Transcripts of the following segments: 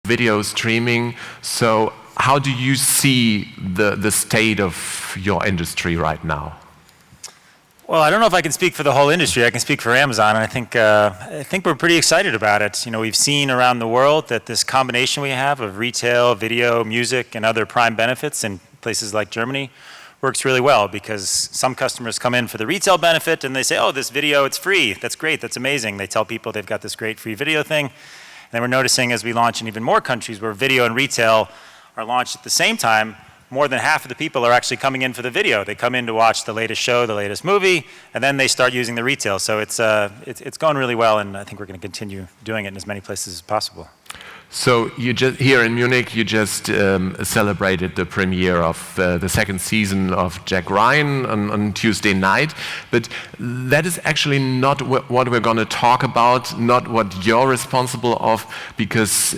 video streaming. So how do you see the state of your industry right now? Well, I don't know if I can speak for the whole industry. I can speak for Amazon, and I think we're pretty excited about it. You know, we've seen around the world that this combination we have of retail, video, music, and other Prime benefits in places like Germany works really well, because some customers come in for the retail benefit and they say, oh, this video, it's free. That's great. That's amazing. They tell people they've got this great free video thing. And then we're noticing as we launch in even more countries where video and retail are launched at the same time, more than half of the people are actually coming in for the video. They come in to watch the latest show, the latest movie, and then they start using the retail. So it's going really well, and I think we're going to continue doing it in as many places as possible. So you just here in Munich, you just celebrated the premiere of the second season of Jack Ryan on Tuesday night, but that is actually not what we're going to talk about, not what you're responsible of, because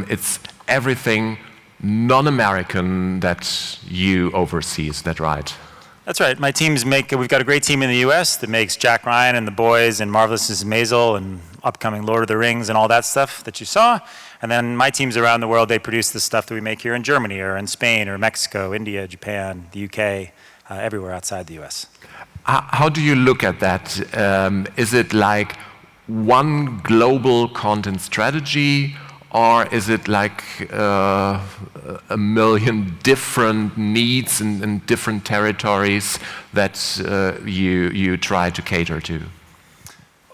it's everything non-American that you oversee. Is that right? That's right. My teams we've got a great team in the US that makes Jack Ryan and The Boys and Marvelous Mrs. Maisel and upcoming Lord of the Rings and all that stuff that you saw. And then my teams around the world, they produce the stuff that we make here in Germany or in Spain or Mexico, India, Japan, the UK, everywhere outside the US. How do you look at that? Is it like one global content strategy, or is it like a million different needs in different territories that you try to cater to?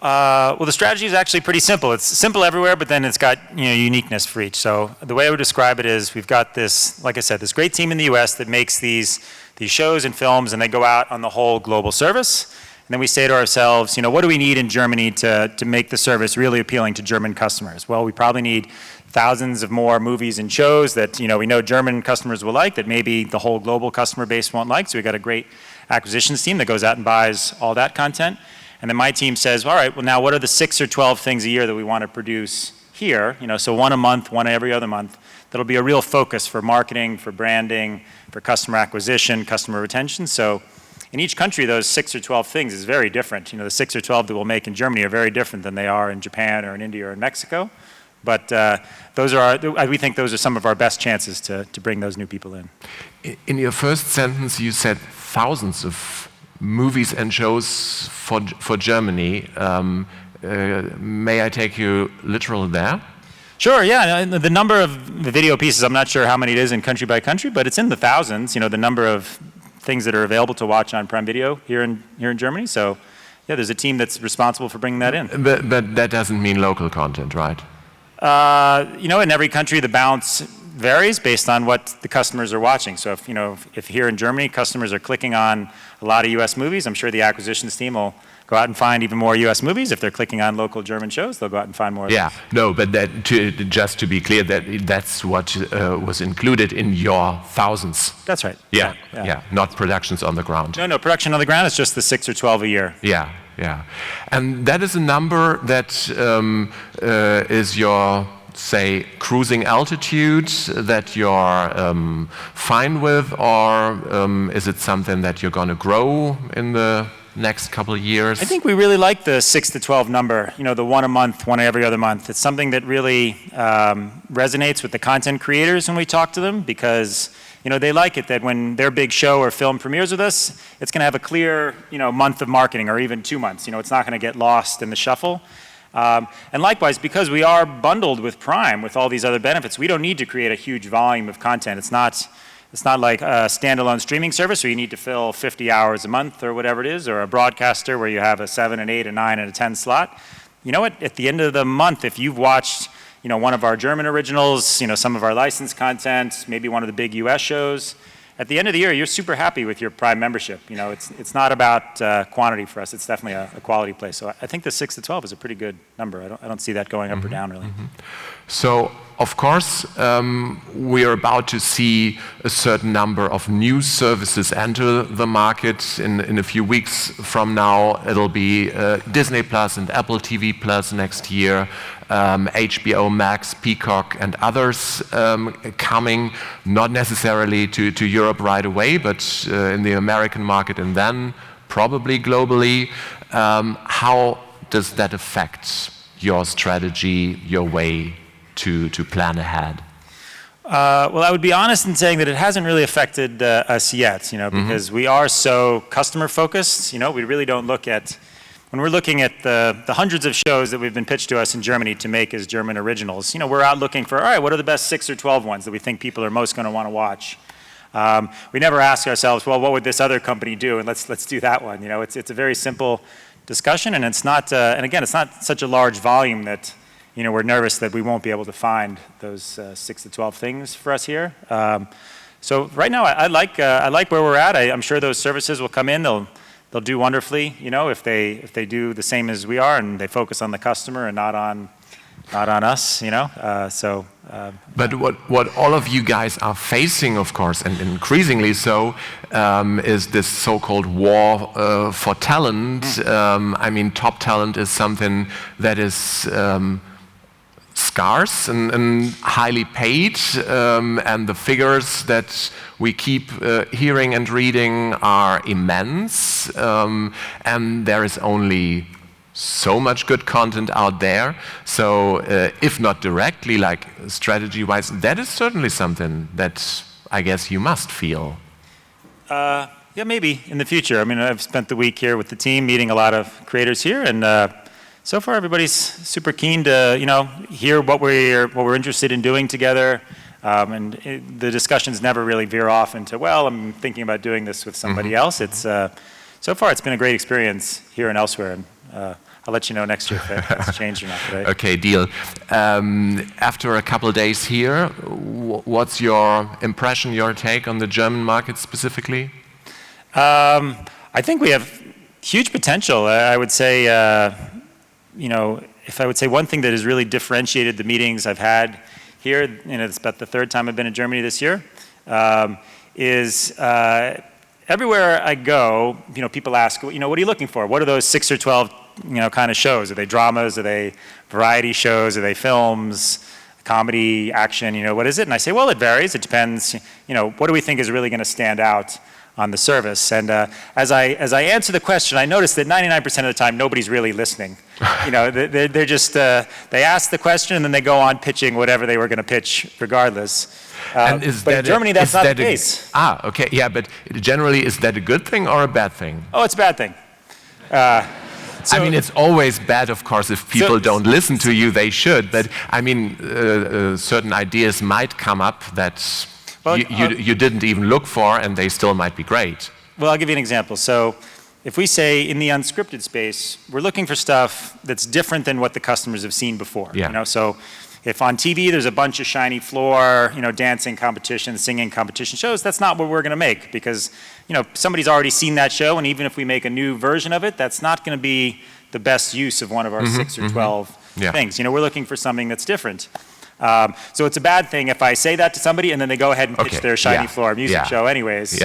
Well, the strategy is actually pretty simple. It's simple everywhere, but then it's got uniqueness for each. So the way I would describe it is we've got this, like I said, this great team in the US that makes these shows and films, and they go out on the whole global service. And then we say to ourselves, what do we need in Germany to make the service really appealing to German customers? Well, we probably need thousands of more movies and shows that we know German customers will like, that maybe the whole global customer base won't like. So we've got a great acquisitions team that goes out and buys all that content. And then my team says, all right, well now what are the 6 or 12 things a year that we want to produce here? So one a month, one every other month. That'll be a real focus for marketing, for branding, for customer acquisition, customer retention. So in each country, those 6 or 12 things is very different. The 6 or 12 that we'll make in Germany are very different than they are in Japan or in India or in Mexico. But we think those are some of our best chances to bring those new people in. In your first sentence, you said thousands of movies and shows for Germany. May I take you literal there? Sure, yeah. The number of video pieces, I'm not sure how many it is in country by country, but it's in the thousands, the number of things that are available to watch on Prime Video here in Germany. So, yeah, there's a team that's responsible for bringing that in. But that doesn't mean local content, right? In every country the balance varies based on what the customers are watching. So if here in Germany customers are clicking on a lot of US movies, I'm sure the acquisitions team will go out and find even more US movies. If they're clicking on local German shows, they'll go out and find more of those. No, but just to be clear, that's what was included in your thousands. That's right. Yeah, not productions on the ground. No, production on the ground is just the 6 or 12 a year. Yeah. And that is a number that is your, say, cruising altitude that you're fine with, or is it something that you're going to grow in the next couple of years? I think we really like the 6 to 12 number, the one a month, one every other month. It's something that really resonates with the content creators when we talk to them, because they like it that when their big show or film premieres with us, it's going to have a clear, month of marketing, or even 2 months. It's not going to get lost in the shuffle. And likewise, because we are bundled with Prime, with all these other benefits, we don't need to create a huge volume of content. It's not like a standalone streaming service where you need to fill 50 hours a month or whatever it is, or a broadcaster where you have a 7, an 8, a 9, and a 10 slot. You know what? At the end of the month, if you've watched one of our German originals, some of our licensed content, maybe one of the big US shows, at the end of the year, you're super happy with your Prime membership. It's not about quantity for us. It's definitely a quality play. So I think the 6 to 12 is a pretty good number. I don't see that going up or down, really. So, of course, we are about to see a certain number of new services enter the market. In a few weeks from now, it'll be Disney Plus and Apple TV Plus next year, HBO Max, Peacock, and others coming, not necessarily to Europe right away, but in the American market and then probably globally. How does that affect your strategy, your way to plan ahead? Well, I would be honest in saying that it hasn't really affected us yet, because we are so customer focused. We really don't look at, when we're looking at the hundreds of shows that we've been pitched to us in Germany to make as German originals, we're out looking for, all right, what are the best 6 or 12 ones that we think people are most going to want to watch? We never ask ourselves, well, what would this other company do? And let's do that one. It's a very simple discussion, and it's not, and again, it's not such a large volume that, we're nervous that we won't be able to find those 6 to 12 things for us here. So right now, I like where we're at. I'm sure those services will come in. They'll do wonderfully, if they do the same as we are and they focus on the customer and not on us, But what all of you guys are facing, of course, and increasingly so, is this so-called war for talent. I mean, top talent is something that is scarce and highly paid, and the figures that we keep hearing and reading are immense, and there is only so much good content out there. So if not directly, like strategy-wise, that is certainly something that I guess you must feel. Yeah, maybe in the future. I mean, I've spent the week here with the team meeting a lot of creators here, and so far everybody's super keen to hear what we're interested in doing together. And the discussions never really veer off into, well, I'm thinking about doing this with somebody else. It's so far it's been a great experience here and elsewhere, and I'll let you know next year if that's changed or not. Right? Okay, deal. After a couple of days here, what's your impression, your take on the German market specifically? I think we have huge potential. I would say, if I would say one thing that has really differentiated the meetings I've had here, it's about the 3rd time I've been in Germany this year, is everywhere I go, people ask, what are you looking for? What are those 6 or 12, kind of shows? Are they dramas? Are they variety shows? Are they films? Comedy, action? What is it? And I say, well, it varies. It depends. What do we think is really going to stand out on the service? And as I answer the question, I notice that 99% of the time nobody's really listening. They're just they ask the question and then they go on pitching whatever they were going to pitch, regardless. But in Germany, that's not the case. Okay, yeah, but generally, is that a good thing or a bad thing? Oh, it's a bad thing. I mean, it's always bad, of course, if people don't listen to you. They should, but I mean, certain ideas might come up that you didn't even look for, and they still might be great. Well, I'll give you an example. So if we say in the unscripted space, we're looking for stuff that's different than what the customers have seen before. Yeah. So if on TV there's a bunch of shiny floor, dancing competition, singing competition shows, that's not what we're going to make, because somebody's already seen that show, and even if we make a new version of it, that's not going to be the best use of one of our 6 or 12 things. We're looking for something that's different. So it's a bad thing if I say that to somebody and then they go ahead and pitch their shiny floor music show anyways.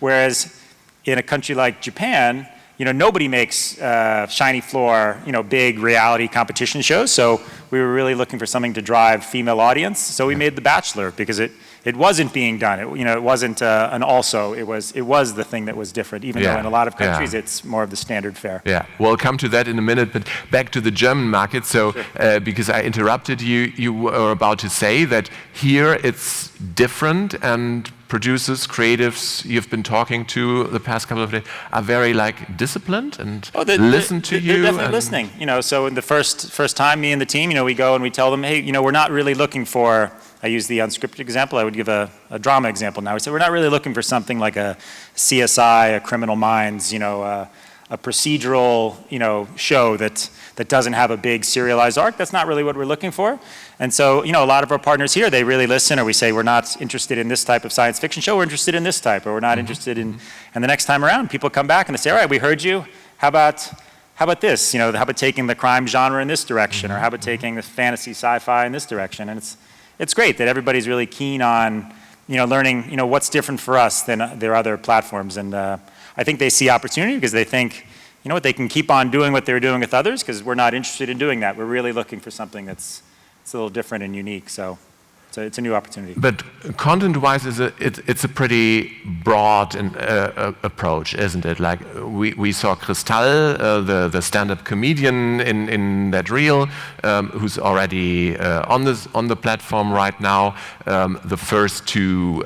Whereas in a country like Japan, nobody makes shiny floor, big reality competition shows. So we were really looking for something to drive female audience. So we made The Bachelor, because it wasn't being done. It wasn't an also. It was the thing that was different. Even though in a lot of countries it's more of the standard fare. Yeah, we'll come to that in a minute. But back to the German market. So because I interrupted you, you were about to say that here it's different, and producers, creatives you've been talking to the past couple of days are very disciplined and listen to you. They're definitely listening. So in the first time, me and the team, we go and we tell them, hey, we're not really looking for. I use the unscripted example. I would give a drama example now. We said we're not really looking for something like a CSI, a Criminal Minds, a procedural, show that doesn't have a big serialized arc. That's not really what we're looking for. And so, a lot of our partners here, they really listen, or we say we're not interested in this type of science fiction show. We're interested in this type, or we're not interested in. And the next time around, people come back and they say, all right, we heard you. How about this? How about taking the crime genre in this direction, or how about taking the fantasy sci-fi in this direction? And it's great that everybody's really keen on, learning, what's different for us than their other platforms. And I think they see opportunity because they think, they can keep on doing what they're doing with others, because we're not interested in doing that. We're really looking for something that's a little different and unique. So. So it's a new opportunity. But content-wise, it's a pretty broad approach, isn't it? Like we saw Kristall, the stand-up comedian in that reel, who's already on the platform right now. The first two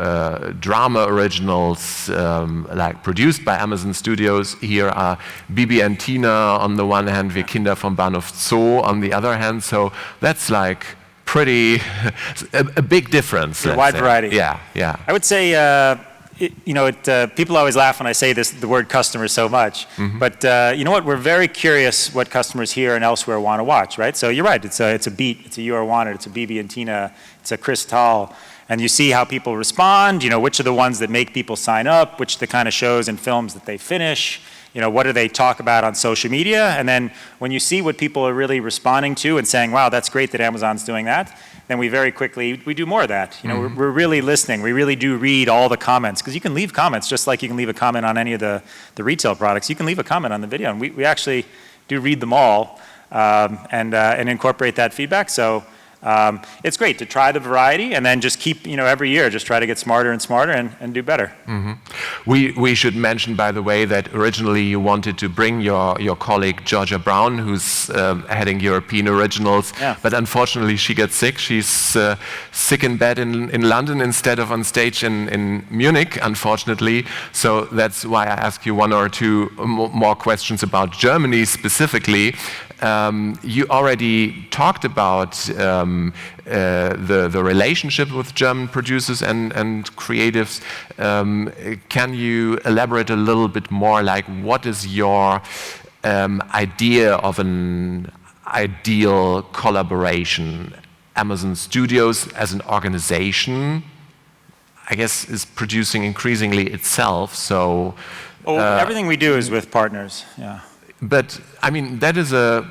drama originals, like produced by Amazon Studios, here are Bibi and Tina on the one hand, Wir Kinder vom Bahnhof Zoo on the other hand. So that's like pretty a big difference. A wide variety. Yeah, yeah. I would say, people always laugh when I say the word customer so much. But you know what? We're very curious what customers here and elsewhere want to watch, right? So you're right. It's a Beat, it's a You Are Wanted, it's a Bibi and Tina, it's a Kristall. And you see how people respond. You know, which are the ones that make people sign up, which are the kind of shows and films that they finish. You know, what do they talk about on social media? And then when you see what people are really responding to and saying, wow, that's great that Amazon's doing that, then we very quickly, we do more of that. You know, we're really listening. We really do read all the comments, because you can leave comments just like you can leave a comment on any of the retail products. You can leave a comment on the video, and we actually do read them all and incorporate that feedback. So it's great to try the variety and then just keep, every year, just try to get smarter and smarter and do better. We should mention, by the way, that originally you wanted to bring your colleague Georgia Brown, who's heading European Originals, but unfortunately she got sick. She's sick in bed in London instead of on stage in Munich, unfortunately. So that's why I ask you one or two more questions about Germany specifically. You already talked about the relationship with German producers and creatives. Can you elaborate a little bit more, like what is your idea of an ideal collaboration? Amazon Studios as an organization, I guess, is producing increasingly itself, so... everything we do is with partners, yeah. But, I mean, that is a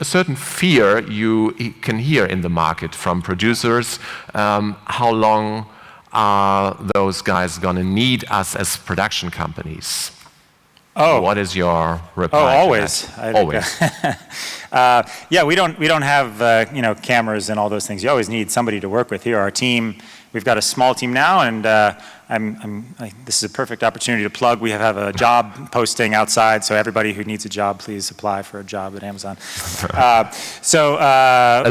certain fear you can hear in the market from producers. How long are those guys going to need us as production companies? What is your reply? Always. Always. Yeah, we don't have cameras and all those things. You always need somebody to work with. Here, our team, we've got a small team now, and this is a perfect opportunity to plug. We have a job posting outside, so everybody who needs a job, please apply for a job at Amazon. A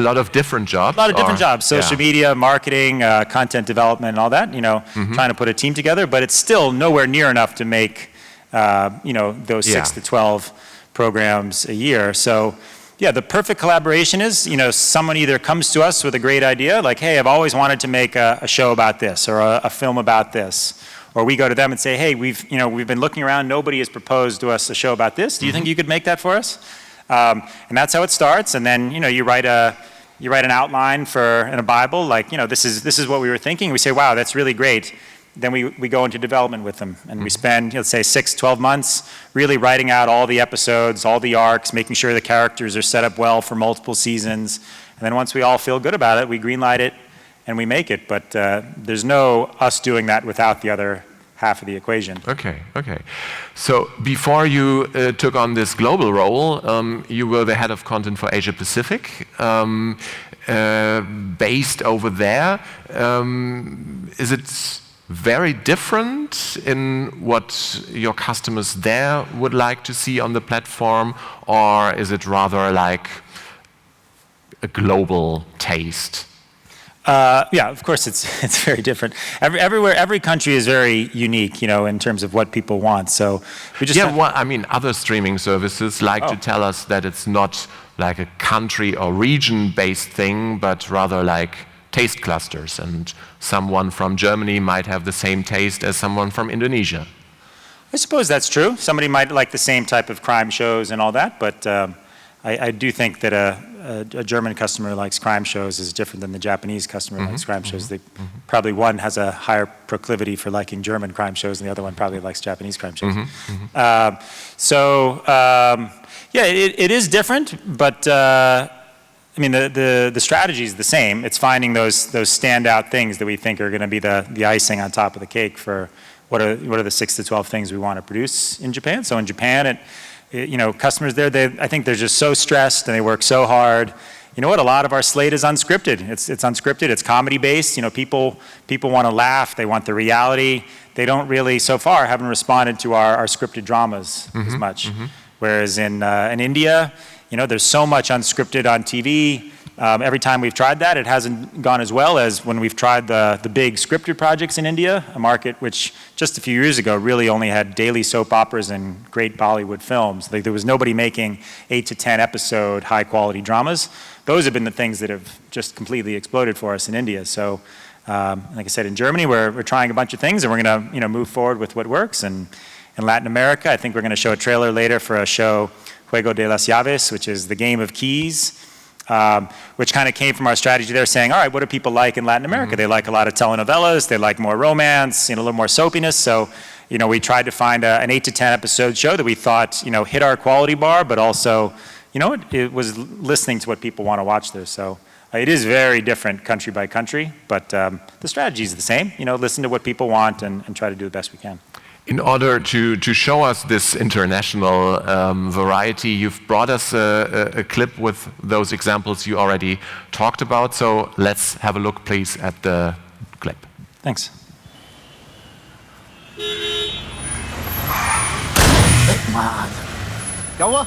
lot of different jobs. A lot of different jobs. Social media, marketing, content development, and all that. Trying to put a team together, but it's still nowhere near enough to make those 6 to 12 programs a year. So. Yeah, the perfect collaboration is, someone either comes to us with a great idea, like, hey, I've always wanted to make a show about this or a film about this. Or we go to them and say, hey, we've been looking around, nobody has proposed to us a show about this. Do you think you could make that for us? And that's how it starts. And then, you write an outline in a Bible, like, this is what we were thinking. We say, wow, that's really great. Then we go into development with them, and we spend, let's say, 6, 12 months really writing out all the episodes, all the arcs, making sure the characters are set up well for multiple seasons. And then once we all feel good about it, we greenlight it and we make it. But there's no us doing that without the other half of the equation. Okay. So before you took on this global role, you were the head of content for Asia Pacific, based over there. Is it very different in what your customers there would like to see on the platform, or is it rather like a global taste? Yeah, of course it's very different. Every country is very unique, in terms of what people want. So we just other streaming services like to tell us that it's not like a country or region-based thing, but rather like taste clusters, and someone from Germany might have the same taste as someone from Indonesia. I suppose that's true. Somebody might like the same type of crime shows and all that, but I do think that a German customer likes crime shows is different than the Japanese customer likes crime shows. Probably one has a higher proclivity for liking German crime shows, and the other one probably likes Japanese crime shows. It is different, but the strategy is the same. It's finding those standout things that we think are going to be the icing on top of the cake for what are the 6 to 12 things we want to produce in Japan. So in Japan, customers there, I think they're just so stressed and they work so hard. you know what? A lot of our slate is unscripted. It's unscripted. It's comedy based. You know, people want to laugh. They want the reality. They don't really, so far, haven't responded to our scripted dramas as much. Whereas in India, you know, there's so much unscripted on TV. Every time we've tried that, it hasn't gone as well as when we've tried the big scripted projects in India, a market which just a few years ago really only had daily soap operas and great Bollywood films. Like, there was nobody making 8 to 10 episode high quality dramas. Those have been the things that have just completely exploded for us in India. So, like I said, in Germany, we're trying a bunch of things, and we're going to, you know, move forward with what works. And in Latin America, I think we're going to show a trailer later for a show, Juego de las Llaves, which is the game of keys. Which kind of came from our strategy there, saying, all right, what do people like in Latin America? They like a lot of telenovelas, they like more romance, you know, a little more soapiness. So, you know, we tried to find an 8 to 10 episode show that we thought, you know, hit our quality bar, but also, you know, it was listening to what people want to watch there. So it is very different country by country, but the strategy is the same. You know, listen to what people want and try to do the best we can. In order to show us this international variety, you've brought us a clip with those examples you already talked about. So let's have a look, please, at the clip. Thanks. क्या हुआ?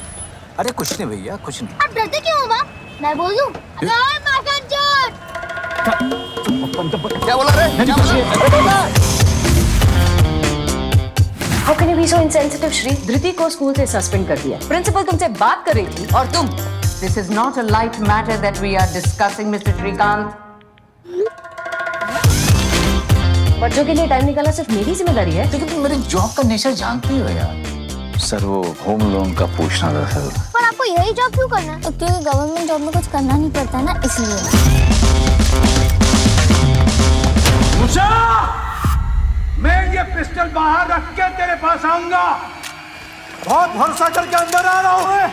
अरे कुछ नहीं भैया, कुछ नहीं। आप डरते क्यों हो बाप? मैं बोल दूं? अरे माखन चोर! क्या बोला रे? क्या बोला? How can you be so insensitive, Shri? धृति को स्कूल से सस्पेंड कर दिया। प्रिंसिपल तुमसे बात कर रही थी और तुम। This is not a light matter that we are discussing, Mr. Shrikant. बच्चों के लिए टाइम निकालना सिर्फ मेरी जिम्मेदारी है। लेकिन तुम मेरी जॉब का नेचर जानती हो यार। सर वो होम लोन का पूछना था सर। पर आपको यही जॉब क्यों करना है? क्योंकि गवर्नमेंट जॉब में कुछ करना नहीं पड़ता ना, इसलिए। उषा! मैं ये पिस्टल बाहर रख के तेरे पास आऊंगा। बहुत भरोसा करके अंदर आ रहा हूँ।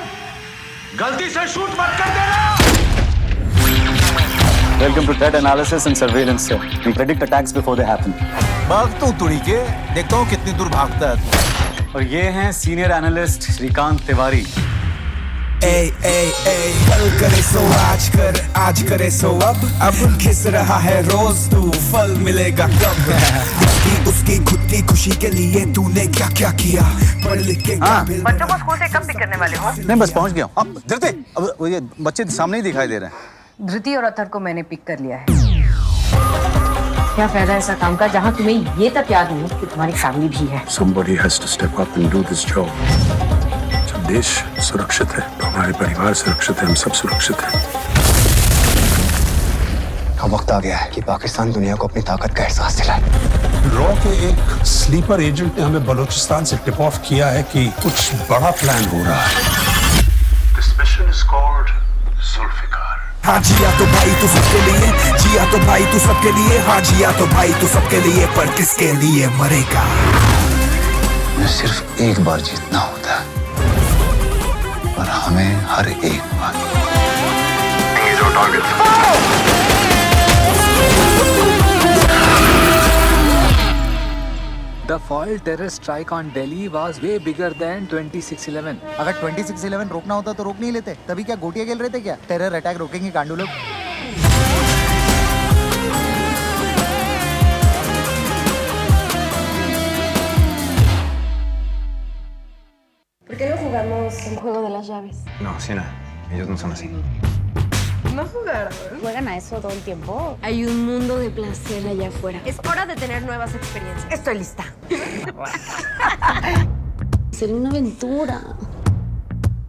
गलती से शूट मत कर देना। Welcome to threat analysis and surveillance, sir. We predict attacks before they happen. भाग तू तुड़ी के, देखता हूँ कितनी दूर भागता है। और ये हैं सीनियर एनालिस्ट श्रीकांत तिवारी। कल करे सो आज करे सो अब घिस रहा है रोज तू फल मिलेगा कब उसकी खुद की खुशी के लिए तूने क्या क्या किया पढ़ लिख के बच्चों को स्कूल से कब पिक करने वाले हो? नहीं बस पहुंच गया हूँ। धृति, अब ये बच्चे सामने ही दिखाई दे रहे हैं। धृति और अथर को मैंने पिक कर लिया है। क्या फायदा ऐसा काम का जहाँ तुम्हें ये तक याद नहीं कि तुम्हारी फैमिली भी है। Somebody has to step up and do this job. जब देश सुरक्षित है, तो हमारे परिवार सुरक्षित है, हम सब सुरक्षित हैं। अब वक्त आ गया है कि पाकिस्तान दुनिया को अपनी ताकत का एहसास दिलाए। रॉ के एक स्लीपर एजेंट ने हमें बलूचिस्तान से टिप ऑफ किया है कि कुछ बड़ा प्लान हो रहा है। This mission is called Zulfikar. हाँ जिया तो भाई तू सबके लिए, जिया तो भाई तू सबके लिए, हाँ जिया तो भाई तू सबके लिए, पर किसके लिए मरेगा? मैं सिर्फ एक बार जीतना होता है, पर हमें हर एक बार। The foiled terror strike on Delhi was way bigger than 26/11. अगर 26/11 रोकना होता तो रोक नहीं लेते। तभी क्या गोटियां खेल रहे थे क्या? टेरर अटैक रोकेंगे गांडू लोग। ¿Por qué no jugamos un juego de las llaves? No, sí, no. Ellos no son así. No jugaron. ¿Juegan a eso todo el tiempo? Hay un mundo de placer allá afuera. Es hora de tener nuevas experiencias. Estoy lista. Sería una aventura.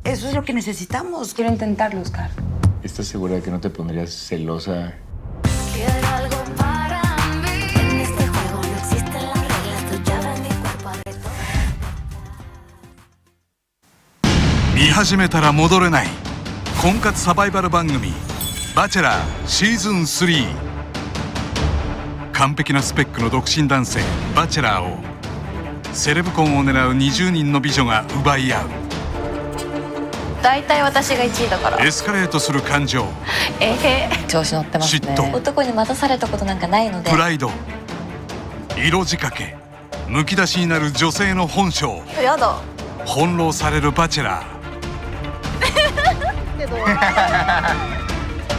Eso es lo que necesitamos. Quiero intentarlo, Oscar. ¿Estás segura de que no te pondrías celosa? Quiero algo para mí. En este juego no existen las reglas. Tú llaves mi cuerpo a reto. 見始めたら戻れない婚活サバイバル番組「バチェラーシーズン3」完璧なスペックの独身男性バチェラーをセレブ婚を狙う20人の美女が奪い合う。大体私が1位だから。エスカレートする感情、調子乗ってますね。嫉妬、男に待たされたことなんかないので。プライド、色仕掛け、むき出しになる女性の本性、やだ。翻弄されるバチェラー。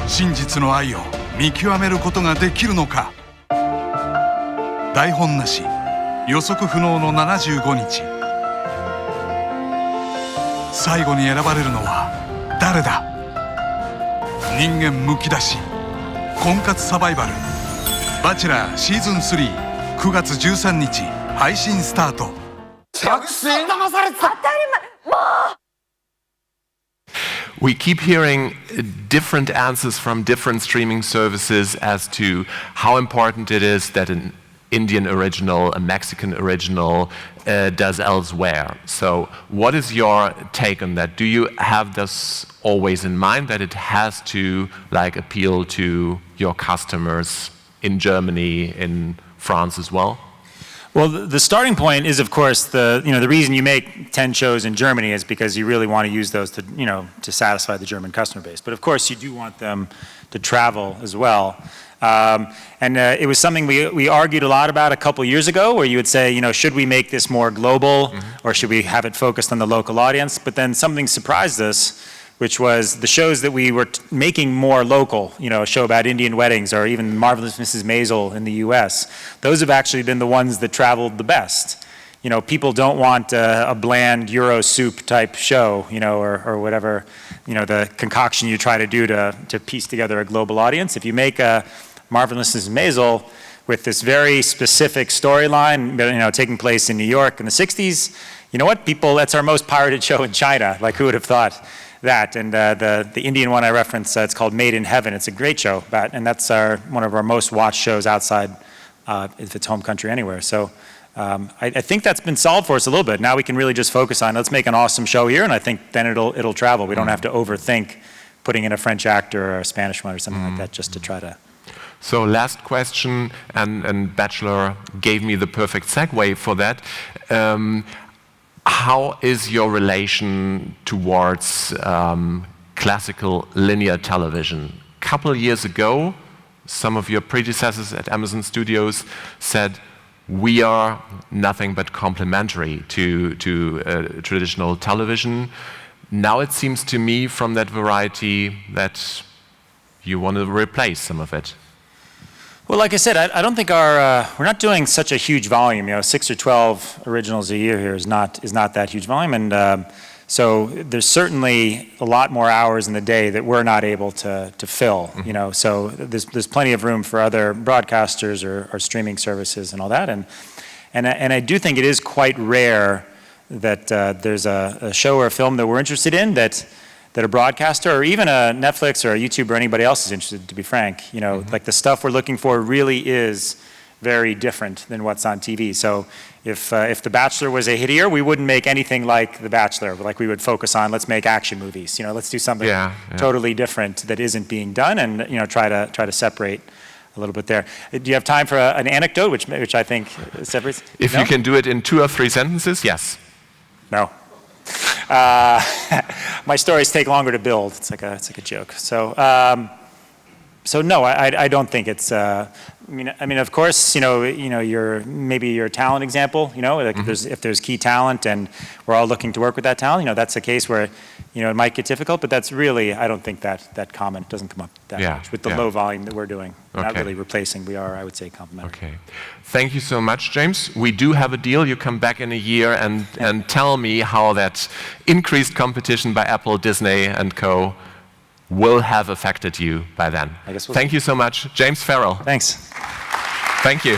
真実の愛を見極めることができるのか。台本なし予測不能の75日。最後に選ばれるのは誰だ。人間むき出し婚活サバイバルバチェラーシーズン3 9月13日配信スタート。作戦騙されてた。 We keep hearing different answers from different streaming services as to how important it is that an Indian original, a Mexican original does elsewhere. So what is your take on that? Do you have this always in mind, that it has to like appeal to your customers in Germany, in France as well? Well, the starting point is, of course, the reason you make 10 shows in Germany is because you really want to use those to, to satisfy the German customer base. But of course, you do want them to travel as well. It was something we argued a lot about a couple years ago, where you would say, should we make this more global, or should we have it focused on the local audience? But then something surprised us, which was the shows that we were making more local, a show about Indian weddings, or even Marvelous Mrs. Maisel in the US. Those have actually been the ones that traveled the best. People don't want a bland Euro soup type show, or whatever, the concoction you try to do to piece together a global audience. If you make a Marvelous Mrs. Maisel with this very specific storyline, taking place in New York in the 60s, you know what, that's our most pirated show in China. Like, who would have thought that? And the Indian one I referenced, it's called Made in Heaven. It's a great show, and that's one of our most watched shows outside if it's home country anywhere. So I think that's been solved for us a little bit. Now we can really just focus on, let's make an awesome show here, and I think then it'll travel. We don't have to overthink putting in a French actor or a Spanish one or something like that just to try to. So last question, and Bachelor gave me the perfect segue for that. How is your relation towards classical linear television? A couple years ago, some of your predecessors at Amazon Studios said, we are nothing but complementary to traditional television. Now it seems to me from that variety that you want to replace some of it. Well, like I said, I don't think we're not doing such a huge volume. 6 or 12 originals a year here is not that huge volume, and so there's certainly a lot more hours in the day that we're not able to fill. So there's plenty of room for other broadcasters or streaming services and all that, and I do think it is quite rare that there's a show or a film that we're interested in that a broadcaster or even a Netflix or a YouTube or anybody else is interested, to be frank. Like the stuff we're looking for really is very different than what's on TV. So if The Bachelor was a hit here, we wouldn't make anything like The Bachelor. Like, we would focus on, let's make action movies. Let's do something totally different that isn't being done, and try to separate a little bit there. Do you have time for an anecdote, which I think separates? If you can do it in 2 or 3 sentences, yes. No. My stories take longer to build. It's like a joke. So no, I don't think it's. I mean, of course, maybe you're a talent example. Like if there's key talent, and we're all looking to work with that talent. That's a case where, it might get difficult. But that's really, I don't think that comment doesn't come up that much with the low volume that we're doing. We're not really replacing. We are, I would say, complementary. Okay. Thank you so much, James. We do have a deal. You come back in a year and tell me how that increased competition by Apple, Disney, and co. will have affected you by then. I guess Thank you so much, James Farrell. Thanks. Thank you.